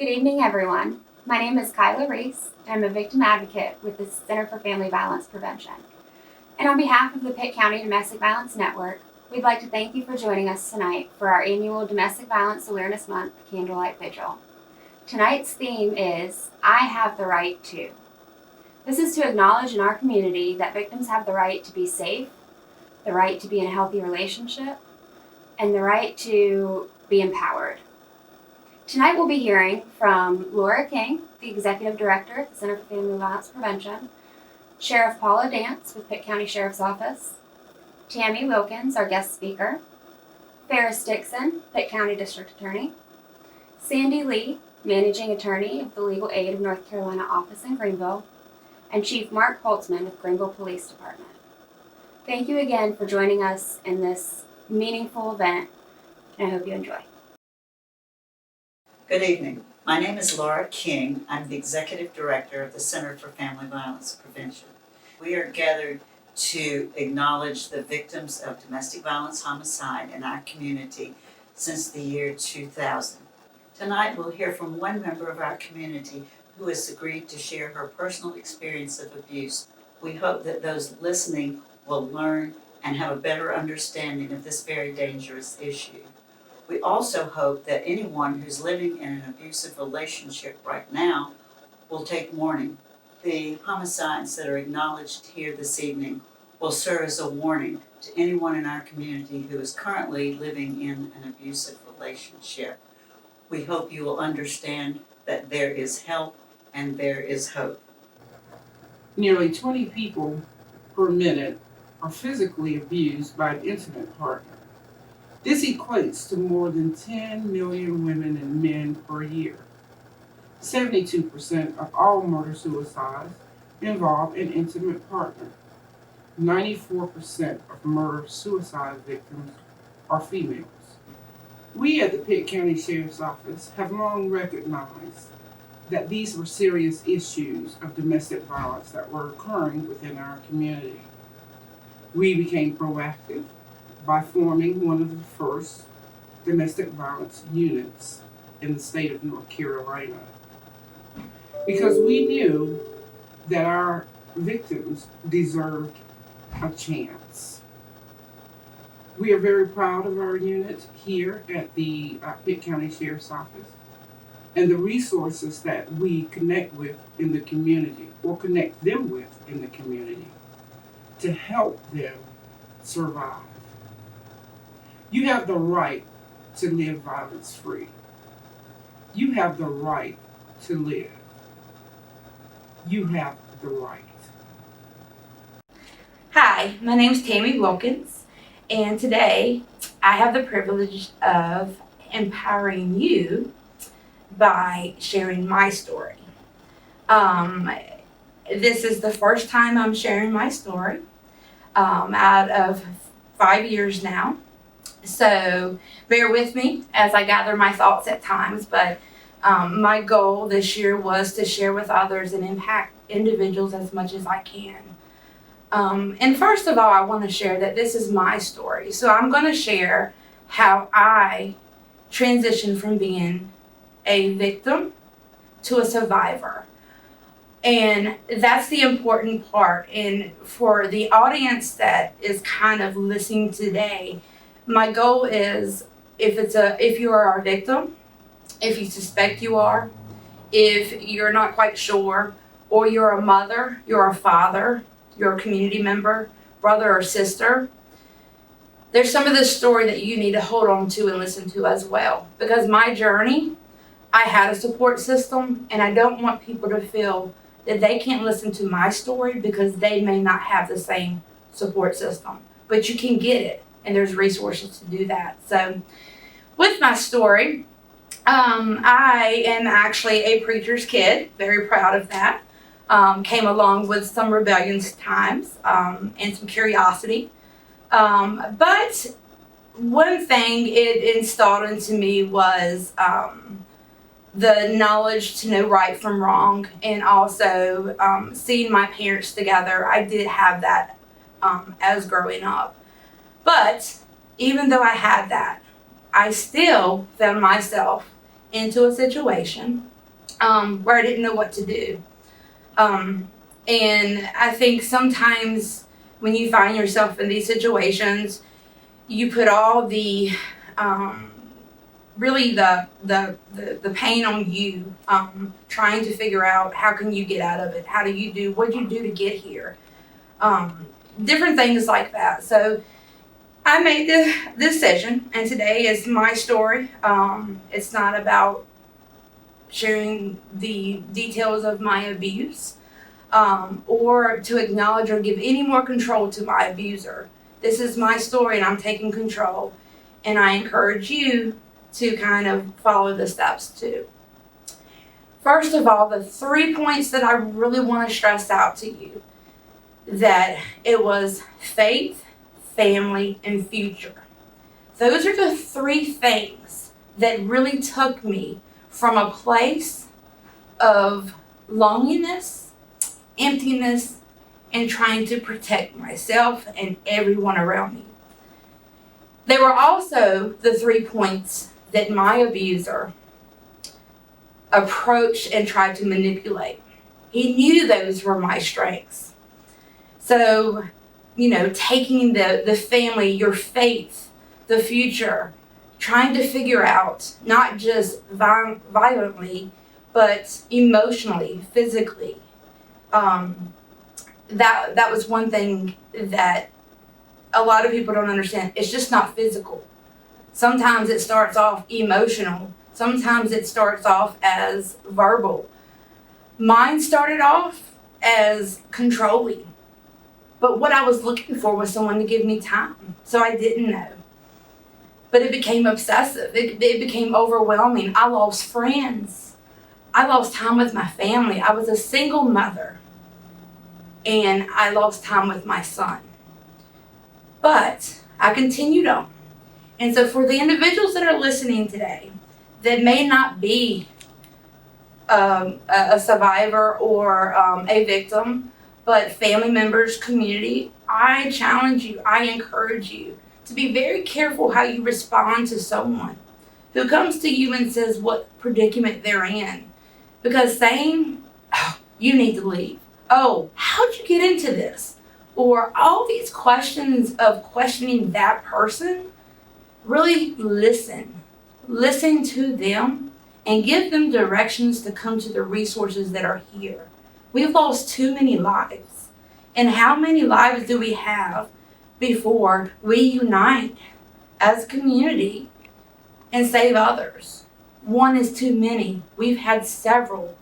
Good evening, everyone. My name is Kyla Reese, and I'm a victim advocate with the Center for Family Violence Prevention. And on behalf of the Pitt County Domestic Violence Network, we'd like to thank you for joining us tonight for our annual Domestic Violence Awareness Month Candlelight Vigil. Tonight's theme is, I Have the Right To. This is to acknowledge in our community that victims have the right to be safe, the right to be in a healthy relationship, and the right to be empowered. Tonight we'll be hearing from Laura King, the Executive Director at the Center for Family Violence Prevention, Sheriff Paula Dance with Pitt County Sheriff's Office, Tammy Wilkins, our guest speaker, Ferris Dixon, Pitt County District Attorney, Sandy Lee, Managing Attorney of the Legal Aid of North Carolina Office in Greenville, and Chief Mark Holtzman with Greenville Police Department. Thank you again for joining us in this meaningful event, and I hope you enjoy. Good evening. My name is Laura King. I'm the Executive Director of the Center for Family Violence Prevention. We are gathered to acknowledge the victims of domestic violence homicide in our community since the year 2000. Tonight we'll hear from one member of our community who has agreed to share her personal experience of abuse. We hope that those listening will learn and have a better understanding of this very dangerous issue. We also hope that anyone who's living in an abusive relationship right now will take warning. The homicides that are acknowledged here this evening will serve as a warning to anyone in our community who is currently living in an abusive relationship. We hope you will understand that there is help and there is hope. Nearly 20 people per minute are physically abused by an intimate partner. This equates to more than 10 million women and men per year. 72% of all murder-suicides involve an intimate partner. 94% of murder-suicide victims are females. We at the Pitt County Sheriff's Office have long recognized that these were serious issues of domestic violence that were occurring within our community. We became proactive by forming one of the first domestic violence units in the state of North Carolina, because we knew that our victims deserved a chance. We are very proud of our unit here at the Pitt County Sheriff's Office and the resources that we connect with in the community, or connect them with in the community, to help them survive. You have the right to live violence-free. You have the right to live. You have the right. Hi, my name is Tammy Wilkins, and today I have the privilege of empowering you by sharing my story. This is the first time I'm sharing my story out of 5 years now. So bear with me as I gather my thoughts at times, but my goal this year was to share with others and impact individuals as much as I can. And first of all, I want to share that this is my story. So I'm going to share how I transitioned from being a victim to a survivor. And that's the important part. And for the audience that is kind of listening today, my goal is, if you are a victim, if you suspect you are, if you're not quite sure, or you're a mother, you're a father, you're a community member, brother or sister, there's some of this story that you need to hold on to and listen to as well. Because my journey, I had a support system, and I don't want people to feel that they can't listen to my story because they may not have the same support system. But you can get it, and there's resources to do that. So with my story, I am actually a preacher's kid, very proud of that. Came along with some rebellious times and some curiosity. But one thing it installed into me was the knowledge to know right from wrong, and also seeing my parents together. I did have that as growing up. But even though I had that, I still found myself into a situation where I didn't know what to do. And I think sometimes when you find yourself in these situations, you put all the really the pain on you, trying to figure out how can you get out of it, how do you do, what do you do to get here, different things like that. So I made the decision, and today is my story. It's not about sharing the details of my abuse, or to acknowledge or give any more control to my abuser. This is my story, and I'm taking control, and I encourage you to kind of follow the steps too. First of all, the 3 points that I really want to stress out to you, that it was faith, family, and future. Those are the 3 things that really took me from a place of loneliness, emptiness, and trying to protect myself and everyone around me. They were also the 3 points that my abuser approached and tried to manipulate. He knew those were my strengths. So, taking the family, your faith, the future, trying to figure out, not just violently, but emotionally, physically. That was one thing that a lot of people don't understand. It's just not physical. Sometimes it starts off emotional. Sometimes it starts off as verbal. Mine started off as controlling. But what I was looking for was someone to give me time. So I didn't know. But it became obsessive. It became overwhelming. I lost friends. I lost time with my family. I was a single mother. And I lost time with my son. But I continued on. And so for the individuals that are listening today that may not be a survivor or a victim, but family members, community, I challenge you, I encourage you to be very careful how you respond to someone who comes to you and says what predicament they're in. Because saying, oh, you need to leave. Oh, how'd you get into this? Or all these questions of questioning that person, really listen. Listen to them and give them directions to come to the resources that are here. We've lost too many lives. And how many lives do we have before we unite as a community and save others? One is too many. We've had several.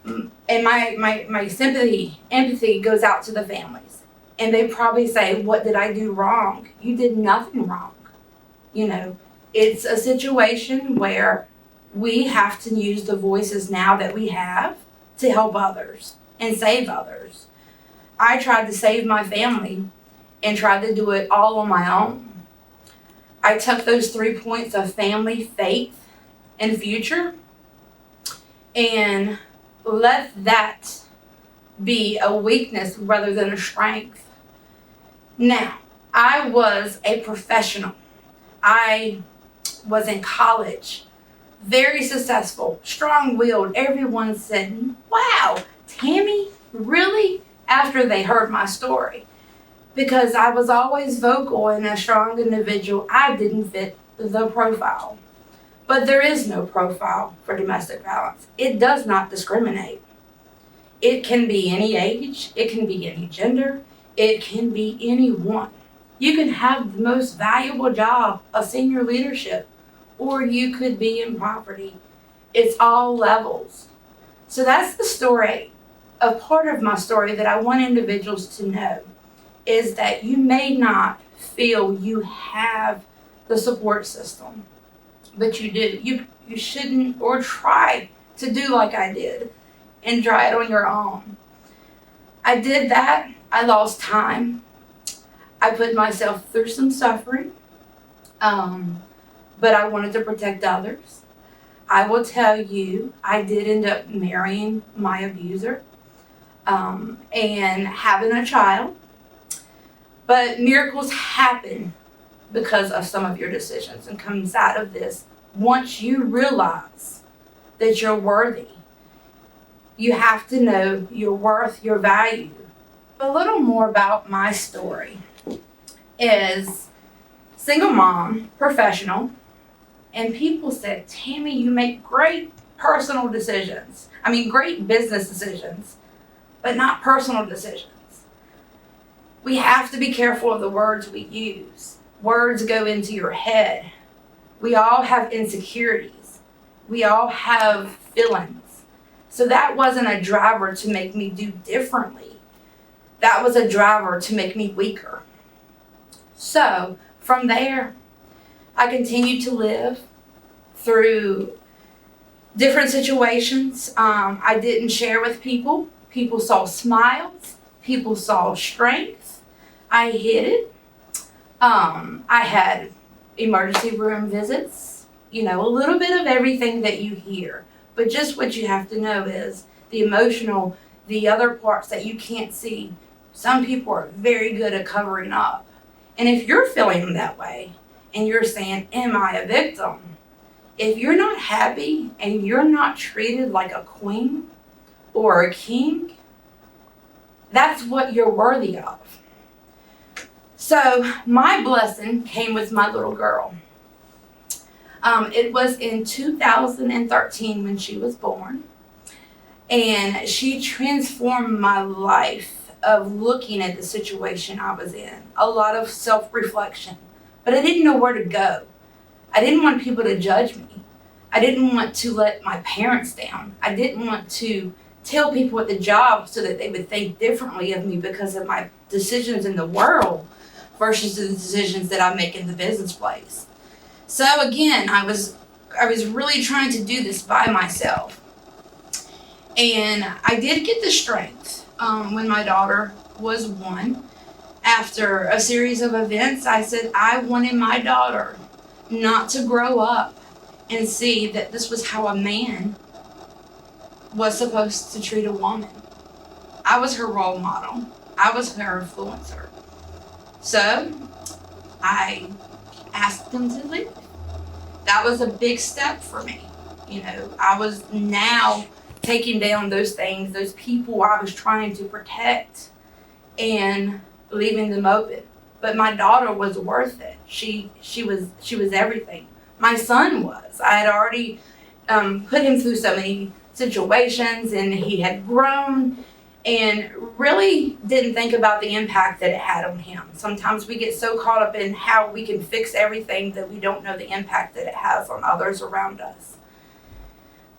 And my sympathy, empathy goes out to the families. And they probably say, what did I do wrong? You did nothing wrong. It's a situation where we have to use the voices now that we have to help others and save others. I tried to save my family and tried to do it all on my own. I took those 3 points of family, faith, and future and let that be a weakness rather than a strength. Now, I was a professional. I was in college, very successful, strong-willed. Everyone said, wow, Tammy, really? After they heard my story. Because I was always vocal and a strong individual, I didn't fit the profile. But there is no profile for domestic violence. It does not discriminate. It can be any age, it can be any gender, it can be anyone. You can have the most valuable job of senior leadership, or you could be in poverty. It's all levels. So that's the story. A part of my story that I want individuals to know is that you may not feel you have the support system, but you do. You shouldn't or try to do like I did and try it on your own. I did that. I lost time. I put myself through some suffering, but I wanted to protect others. I will tell you, I did end up marrying my abuser and having a child, but miracles happen because of some of your decisions and comes out of this once you realize that you're worthy. You have to know your worth, your value. A little more about my story is single mom, professional, and people said, Tammy, you make great personal decisions. I mean, great business decisions, but not personal decisions. We have to be careful of the words we use. Words go into your head. We all have insecurities. We all have feelings. So that wasn't a driver to make me do differently. That was a driver to make me weaker. So from there, I continued to live through different situations. I didn't share with people. People saw smiles. People saw strength. I hid it. I had emergency room visits, you know, a little bit of everything that you hear. But just what you have to know is the emotional, the other parts that you can't see. Some people are very good at covering up. And if you're feeling that way and you're saying, am I a victim? If you're not happy and you're not treated like a queen or a king, that's what you're worthy of. So my blessing came with my little girl. It was in 2013 when she was born. And she transformed my life of looking at the situation I was in. A lot of self-reflection. But I didn't know where to go. I didn't want people to judge me. I didn't want to let my parents down. I didn't want to tell people at the job so that they would think differently of me because of my decisions in the world versus the decisions that I make in the business place. So again, I was really trying to do this by myself. And I did get the strength when my daughter was 1. After a series of events, I said I wanted my daughter not to grow up and see that this was how a man was supposed to treat a woman. I was her role model. I was her influencer. So I asked them to leave. That was a big step for me. You know, I was now taking down those things, those people I was trying to protect and leaving them open. But my daughter was worth it. She was everything. My son was. I had already put him through so many situations and he had grown and really didn't think about the impact that it had on him. Sometimes we get so caught up in how we can fix everything that we don't know the impact that it has on others around us.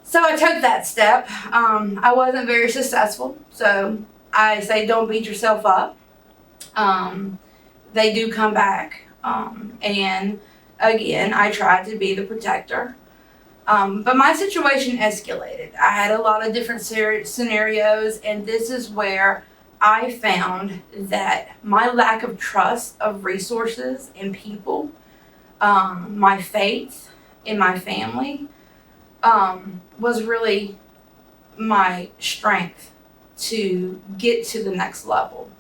So I took that step. I wasn't very successful, so I say don't beat yourself up. They do come back, and again, I tried to be the protector. But my situation escalated. I had a lot of different scenarios, and this is where I found that my lack of trust of resources and people, my faith in my family, was really my strength to get to the next level.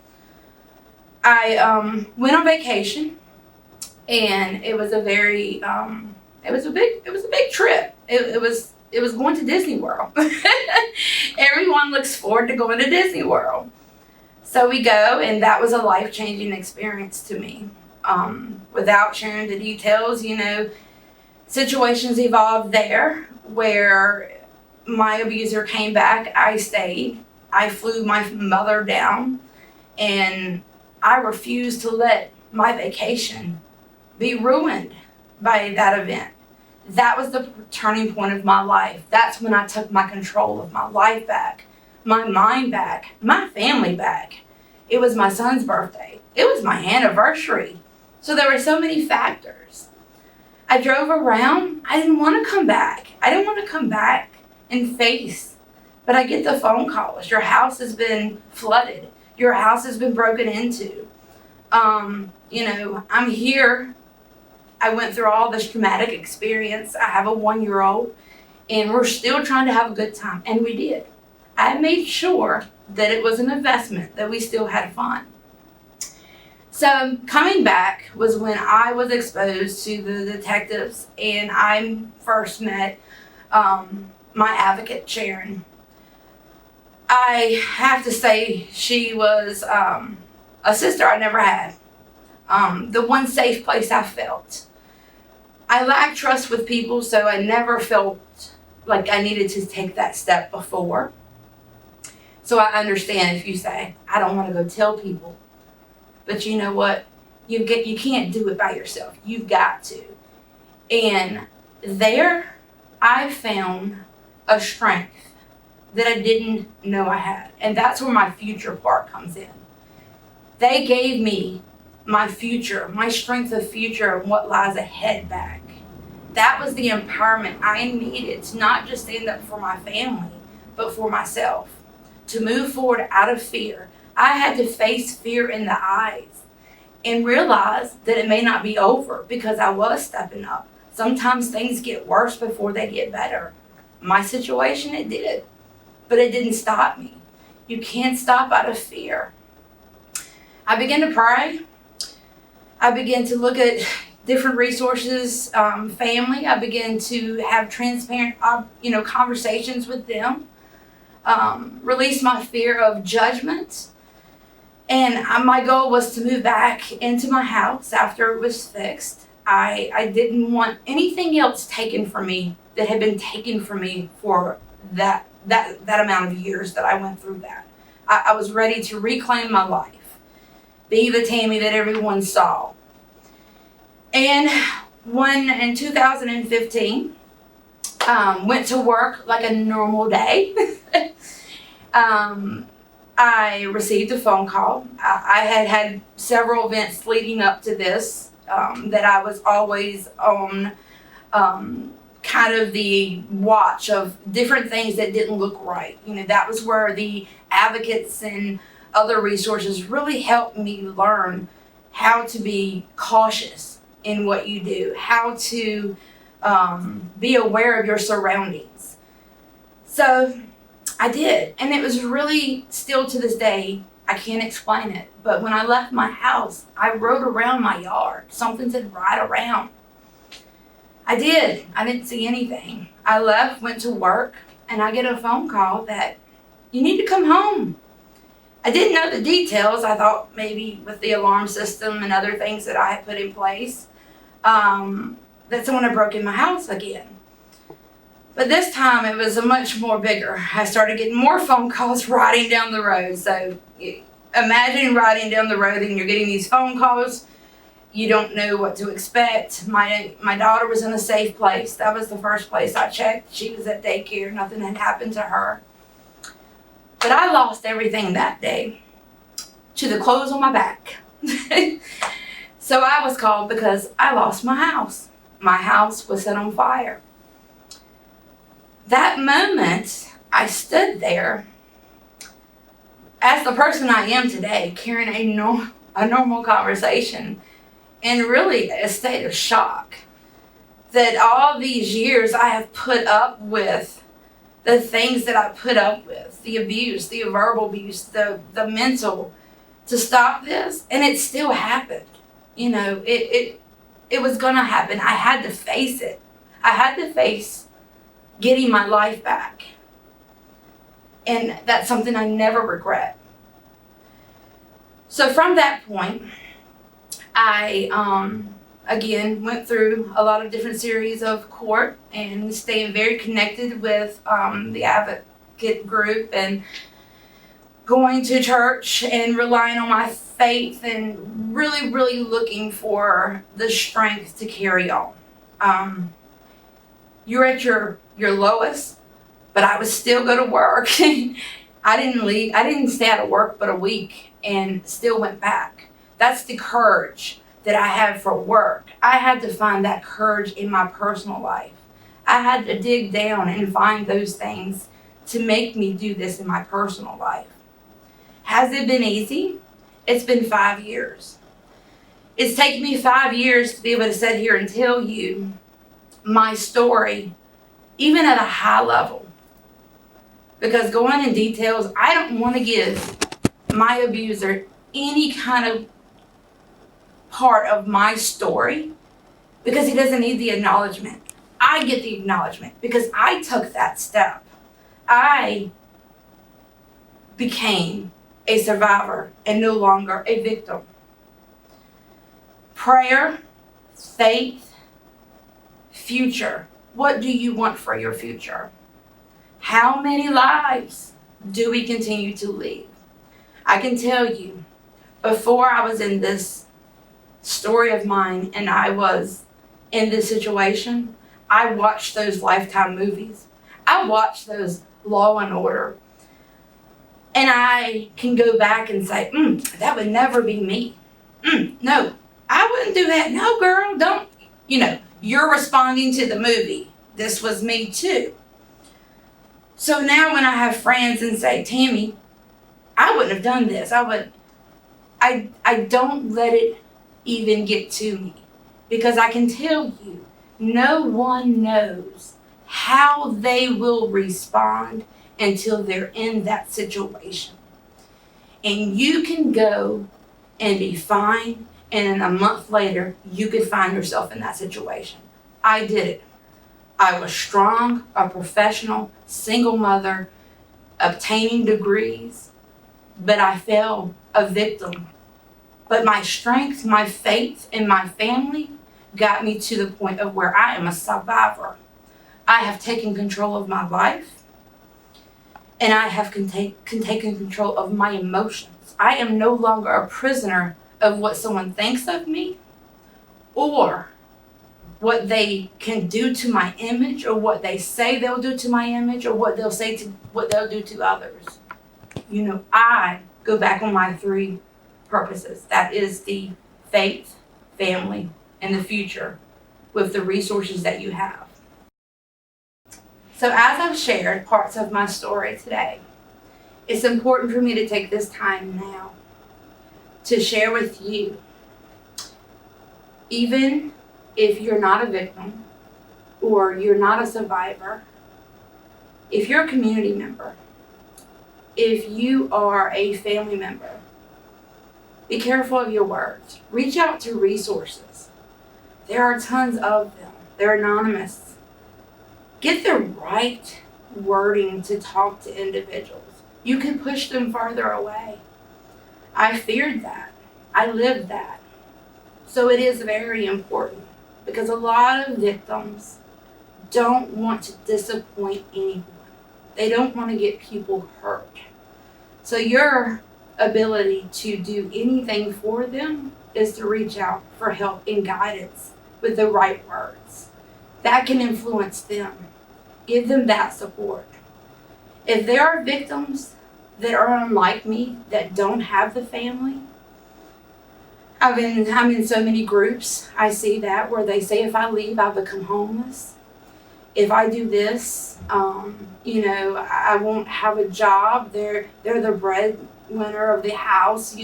I went on vacation, and it was a very it was a big trip. It was going to Disney World. Everyone looks forward to going to Disney World. So we go, and that was a life-changing experience to me. Without sharing the details, you know, situations evolved there where my abuser came back. I stayed. I flew my mother down, and I refused to let my vacation be ruined by that event. That was the turning point of my life. That's when I took my control of my life back, my mind back, my family back. It was my son's birthday. It was my anniversary. So there were so many factors. I drove around. I didn't want to come back. I didn't want to come back and face. But I get the phone calls. Your house has been flooded. Your house has been broken into. You know, I'm here. I went through all this traumatic experience. I have a 1-year-old, and we're still trying to have a good time, and we did. I made sure that it was an investment, that we still had fun. So coming back was when I was exposed to the detectives, and I first met my advocate, Sharon. I have to say she was a sister I never had. The one safe place I felt. I lack trust with people, so I never felt like I needed to take that step before. So I understand if you say, I don't want to go tell people. But you know what? You can't do it by yourself. You've got to. And there, I found a strength that I didn't know I had. And that's where my future part comes in. They gave me my future, my strength of future, and what lies ahead back. That was the empowerment I needed to not just stand up for my family, but for myself. To move forward out of fear. I had to face fear in the eyes and realize that it may not be over because I was stepping up. Sometimes things get worse before they get better. My situation, it did, but it didn't stop me. You can't stop out of fear. I began to pray. I began to look at different resources, family. I began to have transparent, conversations with them. Release my fear of judgment. And my goal was to move back into my house after it was fixed. I didn't want anything else taken from me that had been taken from me for that amount of years that I went through that. I was ready to reclaim my life. Be the Tammy that everyone saw. And in 2015, went to work like a normal day. I received a phone call. I had several events leading up to this that I was always on kind of the watch of different things that didn't look right. That was where the advocates and other resources really helped me learn how to be cautious in what you do, how to be aware of your surroundings. So I did, and it was really, still to this day, I can't explain it, but when I left my house, I rode around my yard. Something said ride around. I did. I didn't see anything. I left, went to work, and I get a phone call that you need to come home. I didn't know the details. I thought maybe with the alarm system and other things that I had put in place, that someone had broken my house again. But this time it was a much more bigger. I started getting more phone calls riding down the road. So imagine riding down the road and you're getting these phone calls. You don't know what to expect. My daughter was in a safe place. That was the first place I checked. She was at daycare. Nothing had happened to her. But I lost everything that day, to the clothes on my back. So I was called because I lost my house. My house was set on fire. That moment, I stood there as the person I am today, carrying a normal conversation, and really a state of shock that all these years I have put up with the things that I put up with, the abuse, the verbal abuse, the mental, to stop this, and it still happened. It was gonna happen. I had to face it. I had to face getting my life back. And that's something I never regret. So from that point, I again went through a lot of different series of court and staying very connected with the advocate group and going to church and relying on my faith and really, really looking for the strength to carry on. You're at your lowest, but I would still go to work. I didn't stay out of work but a week and still went back. That's the courage that I have for work. I had to find that courage in my personal life. I had to dig down and find those things to make me do this in my personal life. Has it been easy? It's been 5 years. It's taken me 5 years to be able to sit here and tell you my story, even at a high level. Because going in details, I don't want to give my abuser any kind of part of my story because he doesn't need the acknowledgement. I get the acknowledgement because I took that step. I became a survivor and no longer a victim. Prayer, faith, future. What do you want for your future? How many lives do we continue to lead? I can tell you, before I was in this story of mine and I was in this situation, I watched those Lifetime movies. I watched those Law and Order. And I can go back and say, that would never be me. No, I wouldn't do that. No, girl, don't. You know, you're responding to the movie. This was me too. So now when I have friends and say, Tammy, I wouldn't have done this. I don't let it even get to me. Because I can tell you, no one knows how they will respond until they're in that situation. And you can go and be fine, and a month later, you could find yourself in that situation. I did it. I was strong, a professional, single mother, obtaining degrees, but I fell a victim. But my strength, my faith, and my family got me to the point of where I am a survivor. I have taken control of my life, and I have taken control of my emotions. I am no longer a prisoner of what someone thinks of me, or what they can do to my image, or what they say they'll do to my image, or what they'll do to others. You know, I go back on my 3 purposes. That is the faith, family, and the future with the resources that you have. So as I've shared parts of my story today, it's important for me to take this time now to share with you, even if you're not a victim or you're not a survivor, if you're a community member, if you are a family member, be careful of your words. Reach out to resources. There are tons of them. They're anonymous. Get the right wording to talk to individuals. You can push them further away. I feared that. I lived that. So it is very important because a lot of victims don't want to disappoint anyone. They don't want to get people hurt. So your ability to do anything for them is to reach out for help and guidance with the right words. That can influence them. Give them that support. If there are victims that are unlike me, that don't have the family, I'm in so many groups, I see that, where they say if I leave, I'll become homeless. If I do this, I won't have a job. They're the breadwinner of the house,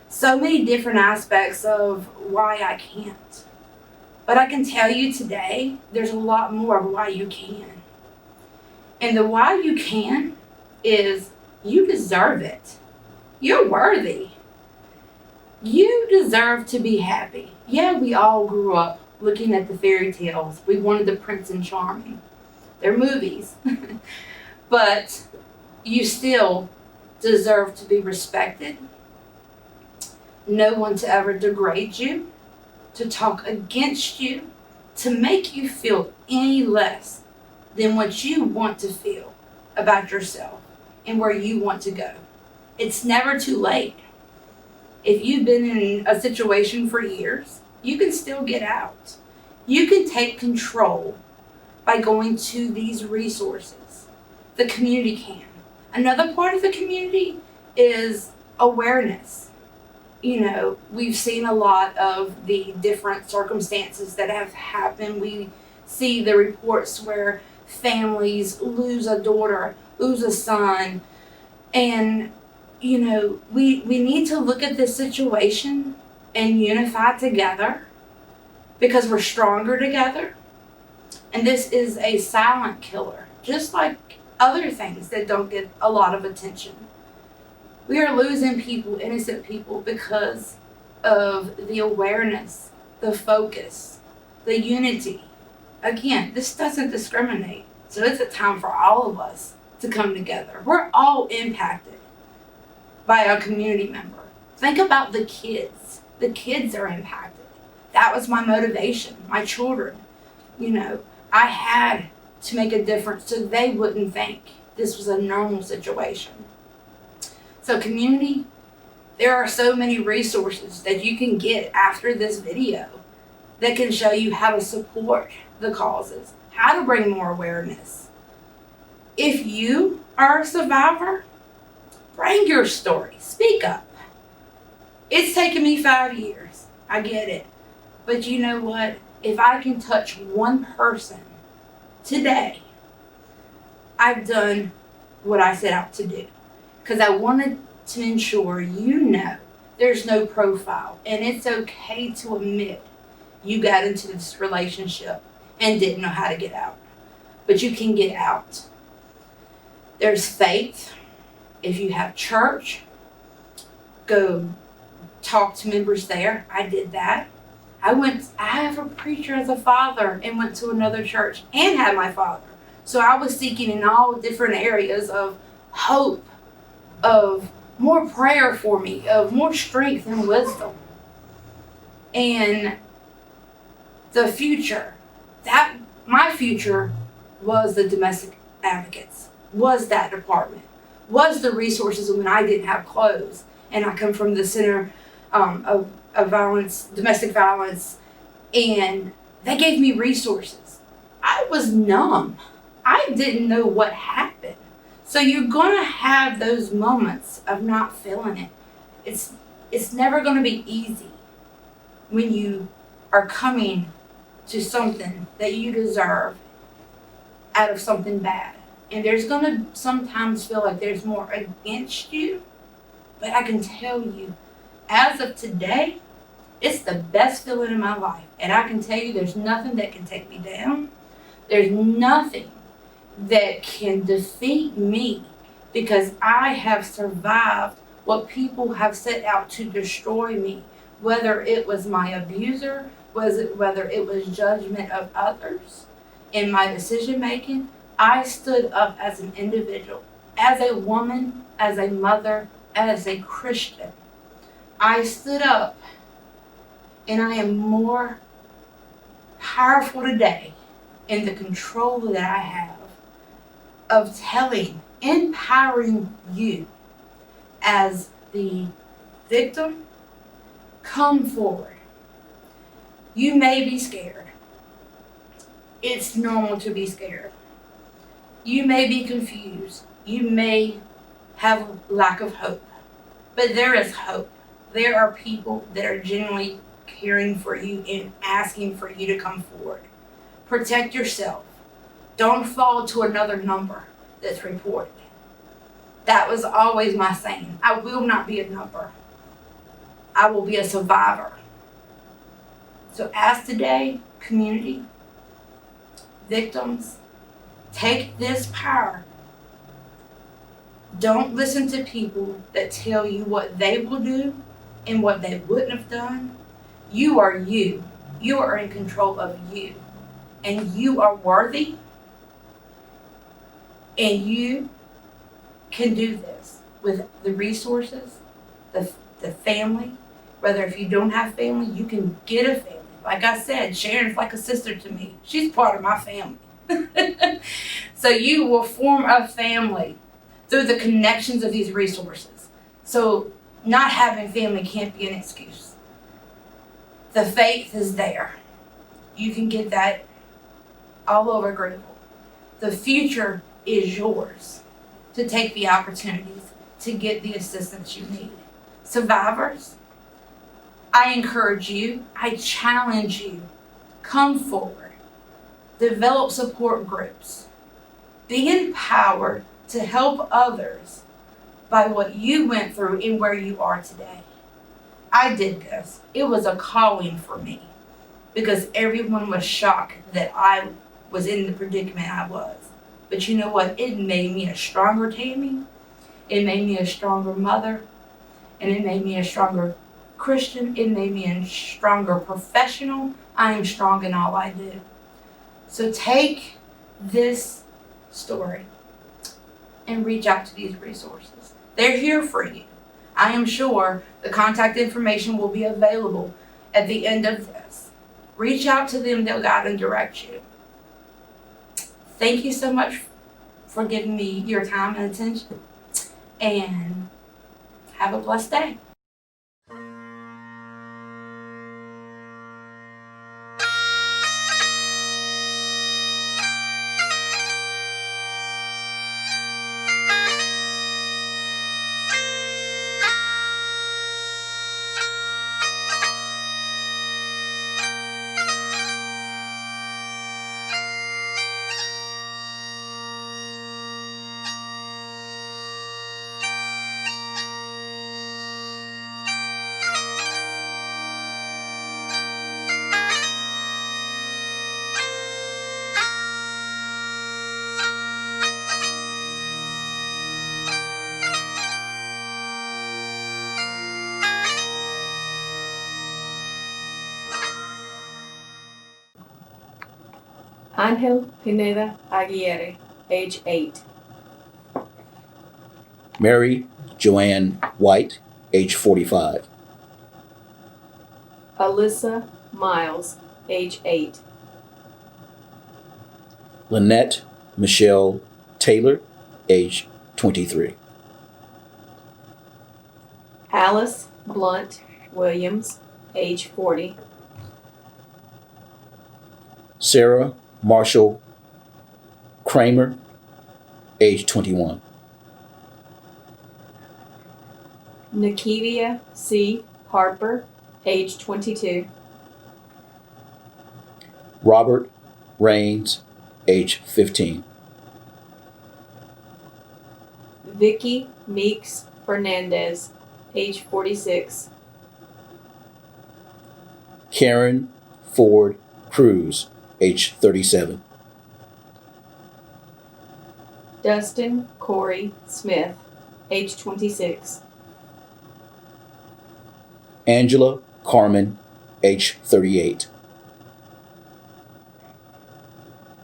so many different aspects of why I can't. But I can tell you today, there's a lot more of why you can. And the why you can is you deserve it. You're worthy. You deserve to be happy. Yeah, we all grew up looking at the fairy tales. We wanted the Prince and Charming. They're movies. But you still deserve to be respected. No one to ever degrade you, to talk against you, to make you feel any less than what you want to feel about yourself and where you want to go. It's never too late. If you've been in a situation for years, you can still get out. You can take control by going to these resources. The community can. Another part of the community is awareness. We've seen a lot of the different circumstances that have happened. We see the reports where families lose a daughter, lose a son, and we need to look at this situation and unify together because we're stronger together. And this is a silent killer, just like other things that don't get a lot of attention. We are losing people, innocent people, because of the awareness, the focus, the unity again, this doesn't discriminate. So it's a time for all of us to come together. We're all impacted by a community member. Think about the kids. The kids are impacted. That was my motivation, my children. You know, I had to make a difference so they wouldn't think this was a normal situation. So community, there are so many resources that you can get after this video that can show you how to support the causes, how to bring more awareness. If you are a survivor, bring your story, speak up. It's taken me 5 years, I get it. But you know what? If I can touch one person today, I've done what I set out to do. Because I wanted to ensure you know there's no profile. And it's okay to admit you got into this relationship and didn't know how to get out. But you can get out. There's faith. If you have church, go talk to members there. I did that. I have a preacher as a father and went to another church and had my father. So I was seeking in all different areas of hope, of more prayer for me, of more strength and wisdom. And the future, my future was the domestic advocates, was that department, was the resources when I didn't have clothes. And I come from the center of violence, domestic violence, and they gave me resources. I was numb. I didn't know what happened. So you're gonna have those moments of not feeling it. It's never gonna be easy when you are coming to something that you deserve out of something bad. And there's gonna sometimes feel like there's more against you, but I can tell you, as of today, it's the best feeling in my life. And I can tell you there's nothing that can take me down. There's nothing that can defeat me because I have survived what people have set out to destroy me. Whether it was my abuser, whether it was judgment of others in my decision making, I stood up as an individual, as a woman, as a mother, as a Christian. I stood up, and I am more powerful today in the control that I have of empowering you as the victim. Come forward. You may be scared. It's normal to be scared. You may be confused. You may have lack of hope. But there is hope. There are people that are genuinely caring for you and asking for you to come forward. Protect yourself. Don't fall to another number that's reported. That was always my saying. I will not be a number. I will be a survivor. So as today, community, victims, take this power. Don't listen to people that tell you what they will do and what they wouldn't have done. You are you. You are in control of you. And you are worthy. And you can do this with the resources, the family. Whether if you don't have family, you can get a family. Like I said, Sharon's like a sister to me. She's part of my family. So you will form a family through the connections of these resources. So not having family can't be an excuse. The faith is there. You can get that all over Greenville. The future is yours to take the opportunities to get the assistance you need. Survivors, I encourage you, I challenge you, come forward, develop support groups, be empowered to help others by what you went through and where you are today. I did this. It was a calling for me because everyone was shocked that I was in the predicament I was. But you know what? It made me a stronger Tammy. It made me a stronger mother. And it made me a stronger Christian. It made me a stronger professional. I am strong in all I do. So take this story and reach out to these resources. They're here for you. I am sure the contact information will be available at the end of this. Reach out to them, they'll guide and direct you. Thank you so much for giving me your time and attention, and have a blessed day. Angel Pineda Aguirre, age 8. Mary Joanne White, age 45. Alyssa Miles, age 8. Lynette Michelle Taylor, age 23. Alice Blunt Williams, age 40. Sarah Marshall Kramer, age 21. Nikidia C. Harper, age 22. Robert Rains, age 15. Vicky Meeks Fernandez, age 46. Karen Ford Cruz, age 37. Dustin Corey Smith, age 26. Angela Carmon, age 38.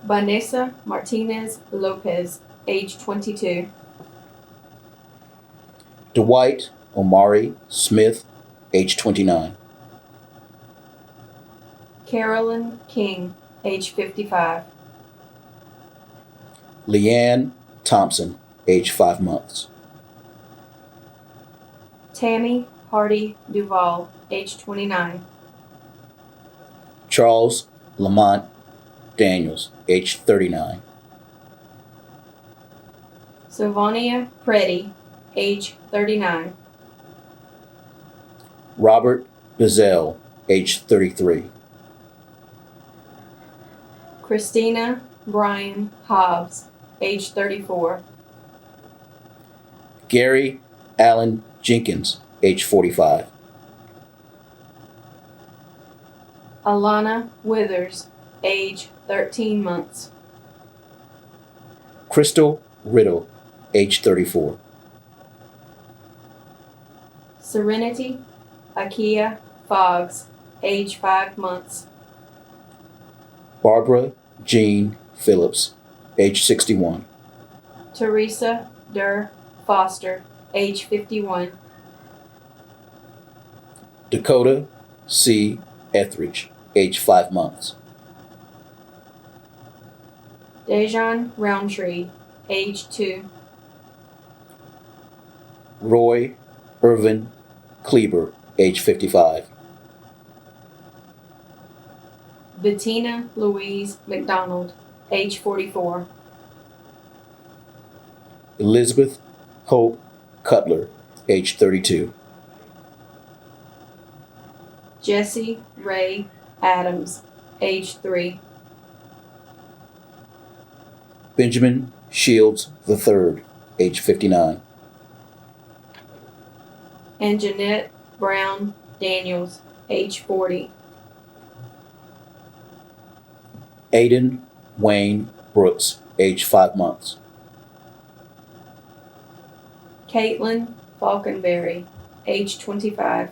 Vanessa Martinez Lopez, age 22. Dwight Omari Smith, age 29. Carolyn King, age 55. Leanne Thompson, age 5 months. Tammy Hardy Duval, age 29. Charles Lamont Daniels, age 39. Sylvania Preddy, age 39. Robert Gazelle, age 33. Christina Bryan Hobbs, age 34. Gary Allen Jenkins, age 45. Alana Withers, age 13 months. Crystal Riddle, age 34. Serenity AKAIYAH Foggs, age 5 months. Barbara Jean Phillips, age 61. Teresa DERR Foster, age 51. Dakota C. Etheridge, age 5 months. Dejan Roundtree, age 2. Roy Irvin Kleber, age 55. BITTINA Louise McDonald, age 44. Elizabeth Hope Cutler, age 32. Jesse Ray Adams, age 3. Benjamin Shields III, age 59. And Jeanette Brown Daniels, age 40. Aiden Wayne Brooks, age 5 months. Caitlin Falconberry, age 25.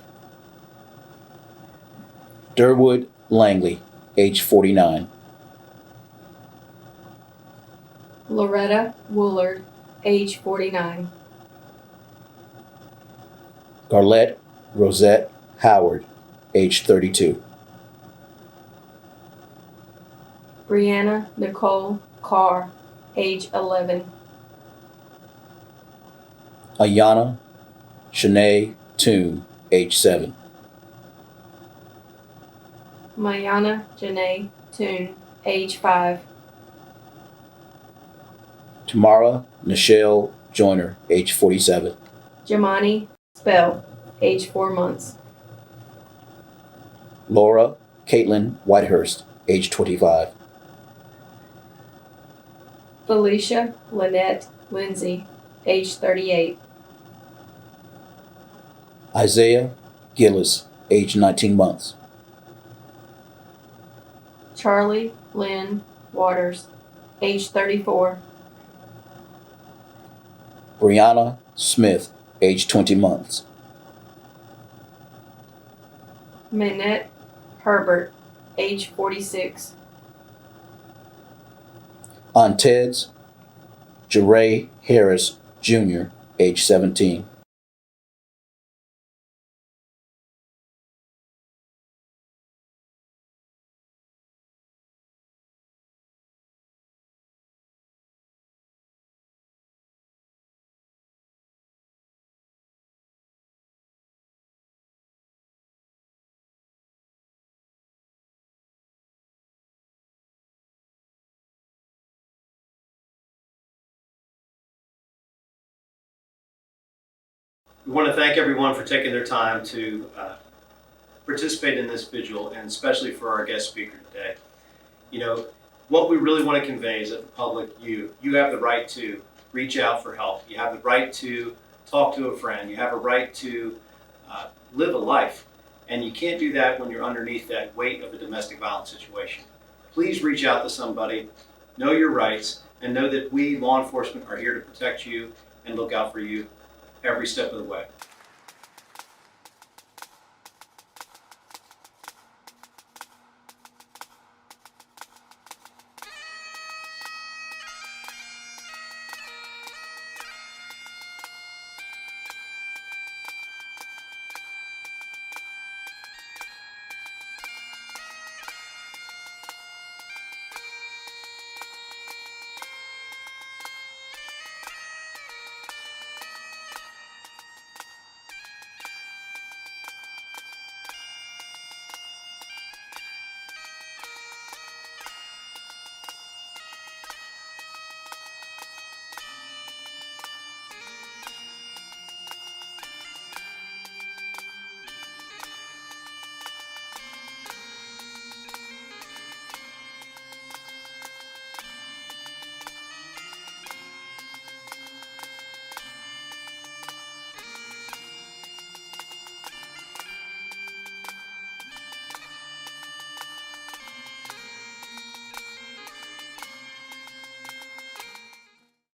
Durwood Langley, age 49. Loretta Woolard, age 49. Garlette Rosette Howard, age 32. Brianna Nicole Carr, age 11. Ayanna Shanae Toon, age 7. Mayana Janae Toon, age 5. Tamara Nichelle Joyner, age 47. Jamani Spell, age 4 months. Laura Caitlin Whitehurst, age 25. Felicia Lynette Lindsay, age 38. Isaiah Gillis, age 19 months. Charlie Lynn Waters, age 34. Brianna Smith, age 20 months. Manette Herbert, age 46. Anteds Jeray Harris, Jr., age 17. We want to thank everyone for taking their time to participate in this vigil, and especially for our guest speaker today. You know, what we really want to convey is that the public, you have the right to reach out for help. You have the right to talk to a friend. You have a right to live a life. And you can't do that when you're underneath that weight of a domestic violence situation. Please reach out to somebody, know your rights, and know that we, law enforcement, are here to protect you and look out for you every step of the way.